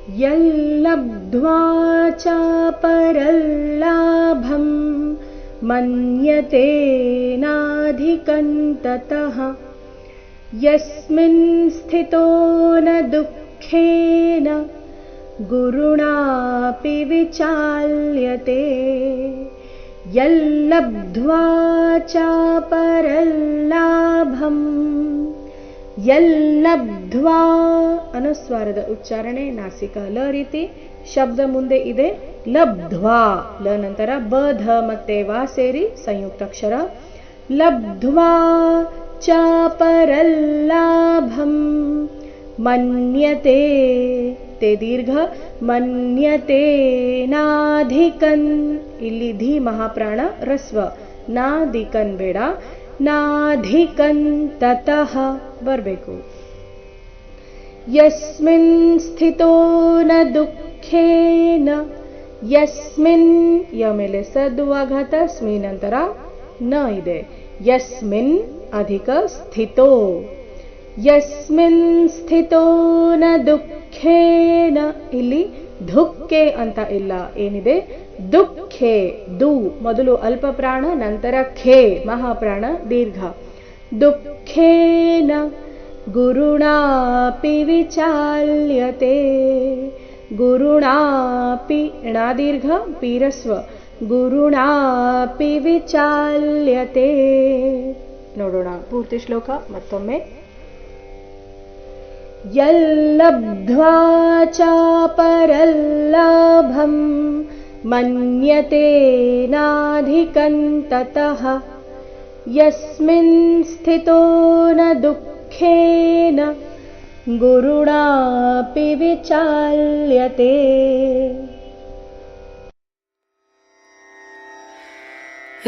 यल्लब्ध्वा चापरल्लाभं मन्यते नाधिकं ततः यस्मिन् स्थितो न दुःखेन गुरुणापि विचाल्यते। यल्लब्ध्वा ಚಾಪರಲ್ಲಾಭಂ ಯಲ್ಲಬ್ಧ್ವಾ ಅನುಸ್ವಾರದ ಉಚ್ಚಾರಣೆ ನಾಸಿಕ ಲ ರೀತಿ, ಶಬ್ದ ಮುಂದೆ ಇದೆ ಲಬ್ಧ್ವಾ, ಲ ನಂತರ ಬ ಧ ಮತ್ತೆ ವಾ ಸೇರಿ ಸಂಯುಕ್ತಾಕ್ಷರ. ಲಬ್ಧ್ವಾ ಚಾಪರಲ್ಲಾಭಂ ಮನ್ಯತೆ, ತೇ ದೀರ್ಘ, ಮನ್ಯತೆ ನಾಧಿಕನ್, ಇಲ್ಲಿ ಧಿ ಮಹಾಪ್ರಾಣ ರಸ್ವ, ನಾಧಿಕನ್ ಬೇಡ, ನಾಧಿಕನ್ ತತಃ ಬರಬೇಕು. ಯಸ್ಮಿನ್ ಸ್ಥಿತೋ ನ ದುಃಖೇನ, ಯಸ್ಮಿನ್ ಯ ಮೇಲೆ ಸದ್ವಾಘಾತ, ಸ್ಮಿ ನಂತರ ನ ಇದೆ. ಯಸ್ಮಿನ್ ಅಧಿಕ ಸ್ಥಿತೋ, ಯಸ್ಮಿನ್ ಸ್ಥಿತೋ ನ ದುಃಖೇನ, ಇಲ್ಲಿ ದುಃಖೆ ಅಂತ ಇಲ್ಲ, ಏನಿದೆ ದುಃಖೆ, ದು ಮೊದಲು ಅಲ್ಪ ಪ್ರಾಣ ನಂತರ ಖೇ ಮಹಾಪ್ರಾಣ ದೀರ್ಘ. ದುಃಖೇನ ಗುರುಣಾಪಿ ವಿಚಾಲ್ಯತೆ, ಗುರುಣಾಪಿ ಣ ದೀರ್ಘ ಪೀರಸ್ವ, ಗುರುಣಾಪಿ ವಿಚಾಲ್ಯತೆ. ನೋಡೋಣ ಪೂರ್ತಿ ಶ್ಲೋಕ ಮತ್ತೊಮ್ಮೆ. ಯಲ್ಲಬ್ಧ್ವಾ ಚಾಪರಲ್ಲಾಭಂ ಮನ್ಯತೆ ನಾಧಿಕಂ ತತಃ ಯಸ್ಮಿನ್ ಸ್ಥಿತೋ ನ ದುಃಖೇನ ಗುರುಣಾಪಿ ವಿಚಾಲ್ಯತೆ. ರ